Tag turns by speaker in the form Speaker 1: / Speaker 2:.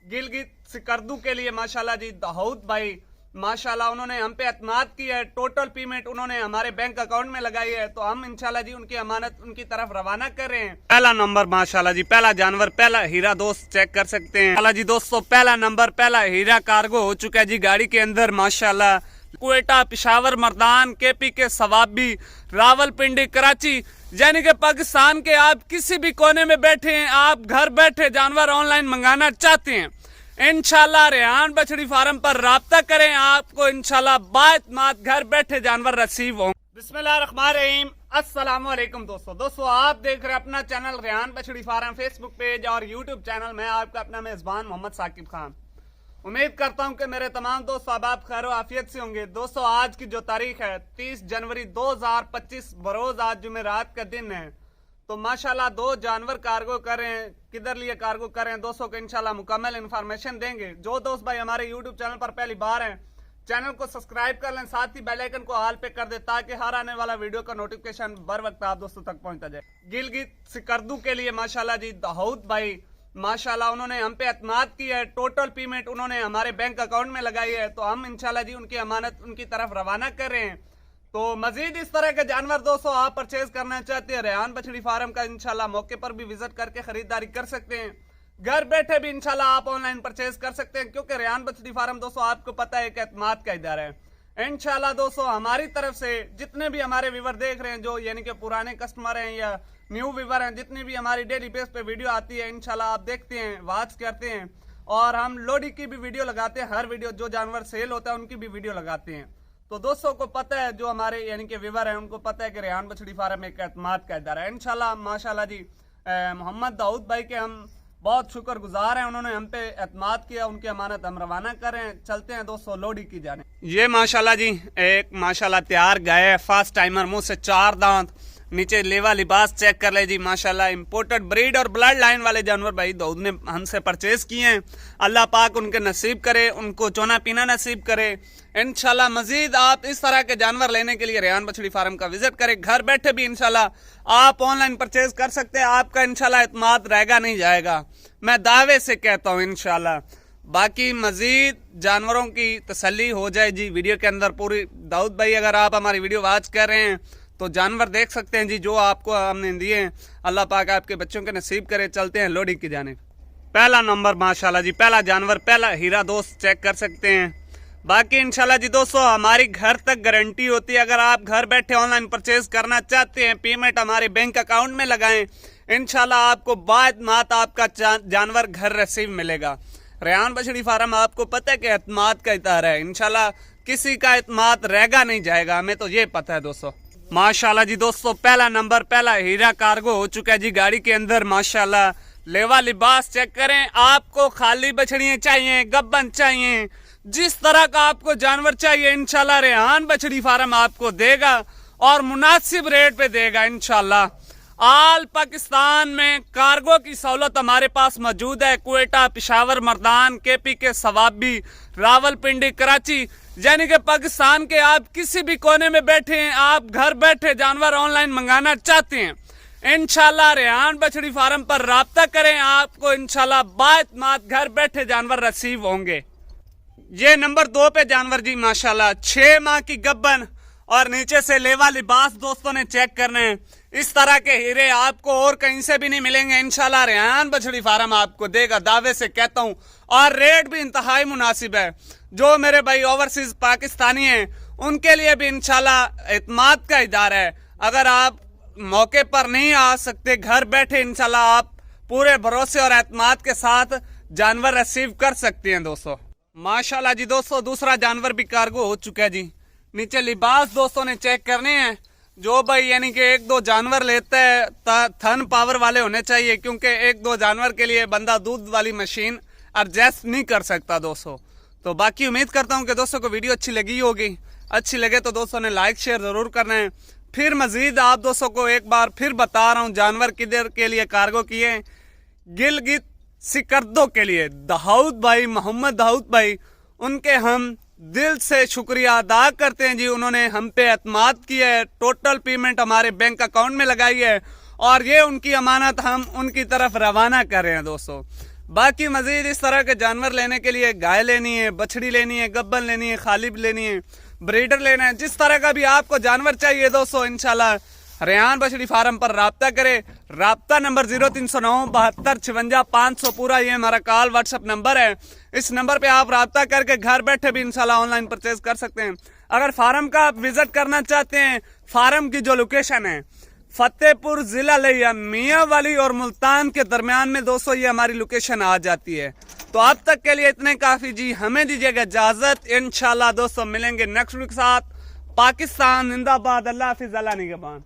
Speaker 1: गिलगित सिकरदू के लिए माशाल्लाह जी दाऊद भाई माशाल्लाह उन्होंने हम पे एतमाद की है। टोटल पेमेंट उन्होंने हमारे बैंक अकाउंट में लगाई है, तो हम इंशाल्लाह जी उनकी अमानत उनकी तरफ रवाना कर रहे हैं। पहला नंबर माशाल्लाह जी, पहला जानवर, पहला हीरा दोस्त चेक कर सकते हैं। माशाल्लाह जी दोस्तों, पहला नंबर, पहला हीरा कार्गो हो चुका है जी गाड़ी के अंदर माशाल्लाह। क्वेटा, पिशावर, मर्दान, केपी के सवाबी, रावलपिंडी, कराची, यानी कि पाकिस्तान के आप किसी भी कोने में बैठे हैं, आप घर बैठे जानवर ऑनलाइन मंगाना चाहते हैं, इंशाल्लाह रेहान बछड़ी फार्म पर राब्ता करें, आपको इंशाल्लाह बात घर बैठे जानवर रिसीव हों। बिस्मिल्लाहिर्रहमानिर्रहीम, अस्सलाम वालेकुम दोस्तों आप देख रहे हैं अपना चैनल रेहान बछड़ी फार्म फेसबुक पेज और यूट्यूब चैनल में आपका अपना मेजबान मोहम्मद साकिब खान। उम्मीद करता हूं कि मेरे तमाम दोस्त अहबाब खैर आफियत से होंगे। दोस्तों आज की जो तारीख है 30 जनवरी 2025 बरोज आज जुमेरात का दिन है, तो माशाल्लाह दो जानवर कार्गो कर रहे हैं। किधर लिए कार्गो कर रहे हैं दोस्तों को इंशाल्लाह मुकम्मल इन्फॉर्मेशन देंगे। जो दोस्त भाई हमारे यूट्यूब चैनल पर पहली बार हैं, चैनल को सब्सक्राइब कर लें, साथ ही बेल आइकन को ऑल पे कर दे ताकि हर आने वाला वीडियो का नोटिफिकेशन बर वक्त आप दोस्तों तक पहुंचता जाए। गिलगित सिकरदू के लिए माशाल्लाह जी दाऊद भाई माशाल्लाह उन्होंने हम पे एतमाद की है। टोटल पेमेंट उन्होंने हमारे बैंक अकाउंट में लगाई है, तो हम इंशाल्लाह जी उनकी अमानत उनकी तरफ रवाना कर रहे हैं। तो मजीद इस तरह के जानवर दोस्तों आप परचेज करना चाहते हैं, रेहान बछड़ी फार्म का इंशाल्लाह मौके पर भी विजिट करके खरीदारी कर सकते हैं। घर बैठे भी इंशाल्लाह आप ऑनलाइन परचेज कर सकते हैं, क्योंकि रेहान बछड़ी फार्म दोस्तों आपको पता है कि एतमाद का इदारा है। इंशाल्लाह दोस्तों हमारी तरफ से जितने भी हमारे व्यूवर देख रहे हैं, जो यानी कि पुराने कस्टमर हैं या न्यू व्यूवर हैं, जितनी भी हमारी डेली बेस पे वीडियो आती है इंशाल्लाह आप देखते हैं, वॉच करते हैं, और हम लोडी की भी वीडियो लगाते हैं। हर वीडियो जो जानवर सेल होता है उनकी भी वीडियो लगाते हैं। तो दोस्तों को पता है, जो हमारे यानी कि व्यूवर हैं उनको पता है कि रेहान बछड़ी फार्म एक एतमाद का इदारा है। इंशाल्लाह माशाल्लाह जी मोहम्मद दाऊद भाई के हम बहुत शुक्रगुजार हैं, उन्होंने हम पे एतमाद किया, उनकी अमानत हम रवाना कर रहे हैं। चलते हैं दोस्तों लोडी की जाने। ये माशाल्लाह जी एक माशाल्लाह तैयार गाय है, फास्ट टाइमर, मुंह से 4 दांत, नीचे लेवा लिबास चेक कर ले जी माशाल्लाह। इंपोर्टेड ब्रीड और ब्लड लाइन वाले जानवर भाई दाऊद ने हमसे परचेज किए हैं। अल्लाह पाक उनके नसीब करे, उनको चोना पीना नसीब करे इंशाल्लाह। मजीद आप इस तरह के जानवर लेने के लिए रेहान बछड़ी फार्म का विजिट करें। घर बैठे भी इंशाल्लाह आप ऑनलाइन परचेज कर सकते हैं, आपका इंशाल्लाह एतमाद रहेगा नहीं जाएगा, मैं दावे से कहता हूँ इंशाल्लाह। बाकी मजीद जानवरों की तसल्ली हो जाए जी वीडियो के अंदर पूरी। दाऊद भाई अगर आप हमारी वीडियो वॉच कर रहे हैं तो जानवर देख सकते हैं जी जो आपको हमने दिए हैं, अल्लाह पाक आपके बच्चों के नसीब करे। चलते हैं लोडी की जाने। पहला नंबर माशाल्लाह जी, पहला जानवर, पहला हीरा दोस्त चेक कर सकते हैं। बाकी इंशाल्लाह जी दोस्तों हमारी घर तक गारंटी होती है। अगर आप घर बैठे ऑनलाइन परचेज करना चाहते हैं, पेमेंट हमारे बैंक अकाउंट में लगाएं, इंशाल्लाह आपको बाद मात आपका जानवर घर रिसीव मिलेगा। रेहान बछड़ी फार्म आपको पता है कि एतमाद का इदारा है, इंशाल्लाह किसी का एतमाद रहेगा नहीं जाएगा, हमें तो ये पता है दोस्तों। माशाल्लाह जी दोस्तों पहला नंबर, पहला हीरा कार्गो हो चुका है जी गाड़ी के अंदर माशाल्लाह। लेवा लिबास चेक करें, आपको खाली बछड़ियां चाहिए, गब्बन चाहिए, जिस तरह का आपको जानवर चाहिए इंशाल्लाह रेहान बछड़ी फार्म आपको देगा और मुनासिब रेट पे देगा इंशाल्लाह। आल पाकिस्तान में कार्गो की सहूलत हमारे पास मौजूद है। क्वेटा, पिशावर, मर्दान, केपी के सवाबी, रावलपिंडी, कराची, यानी कि पाकिस्तान के आप किसी भी कोने में बैठे हैं, आप घर बैठे जानवर ऑनलाइन मंगाना चाहते हैं, इंशाल्लाह रेहान बछड़ी फार्म पर राब्ता करें, आपको इंशाल्लाह बात घर बैठे जानवर रिसीव होंगे। ये नंबर 2 पे जानवर जी माशाल्लाह 6 माह की गब्बन और नीचे से लेवा लिबास दोस्तों ने चेक करने हैं। इस तरह के हीरे आपको और कहीं से भी नहीं मिलेंगे, इंशाल्लाह रेहान बछड़ी फार्म आपको देगा, दावे से कहता हूं, और रेट भी इंतहाई मुनासिब है। जो मेरे भाई ओवरसीज पाकिस्तानी हैं उनके लिए भी इंशाल्लाह एतमाद का इदारा है। अगर आप मौके पर नहीं आ सकते, घर बैठे इंशाल्लाह आप पूरे भरोसे और एतमाद के साथ जानवर रिसीव कर सकते हैं दोस्तों। माशाल्लाह जी दोस्तों दूसरा जानवर भी कार्गो हो चुका है जी। नीचे लिबास दोस्तों ने चेक करने हैं। जो भाई यानी कि 1-2 जानवर लेता है थन पावर वाले होने चाहिए, क्योंकि 1-2 जानवर के लिए बंदा दूध वाली मशीन एडजस्ट नहीं कर सकता दोस्तों। तो बाकी उम्मीद करता हूं कि दोस्तों को वीडियो अच्छी लगी होगी। अच्छी लगे तो दोस्तों ने लाइक शेयर जरूर करना है। फिर मजीद आप दोस्तों को एक बार फिर बता रहा हूं जानवर किधर के लिए कार्गो किए, गिलगित सिकरदो के लिए दाऊद भाई, मोहम्मद दाऊद भाई, उनके हम दिल से शुक्रिया अदा करते हैं जी। उन्होंने हम पे एतमाद किया है, टोटल पेमेंट हमारे बैंक अकाउंट में लगाई है और ये उनकी अमानत हम उनकी तरफ रवाना कर रहे हैं दोस्तों। बाकी मजीद इस तरह के जानवर लेने के लिए गाय लेनी है, बछड़ी लेनी है, गब्बन लेनी है, खालिब लेनी है, ब्रीडर लेना है, जिस तरह का भी आपको जानवर चाहिए दोस्तों, इंशाल्लाह रेहान बछड़ी फार्म पर राब्ता करें। राब्ता नंबर 0309 72 56 500 पूरा, ये हमारा कॉल व्हाट्सएप नंबर है। इस नंबर पे आप राब्ता करके घर बैठे भी इंशाल्लाह ऑनलाइन परचेज कर सकते हैं। अगर फार्म का आप विजिट करना चाहते हैं, फार्म की जो लोकेशन है फतेहपुर जिला लिया मियांवाली और मुल्तान के दरमियान में दोस्तों, ये हमारी लोकेशन आ जाती है। तो अब तक के लिए इतने काफी जी, हमें दीजिएगा इजाजत। इंशाल्लाह दोस्तों मिलेंगे नेक्स्ट वीक साथ। पाकिस्तान जिंदाबाद, अल्लाह हाफिज, अल्लाह निगहबान।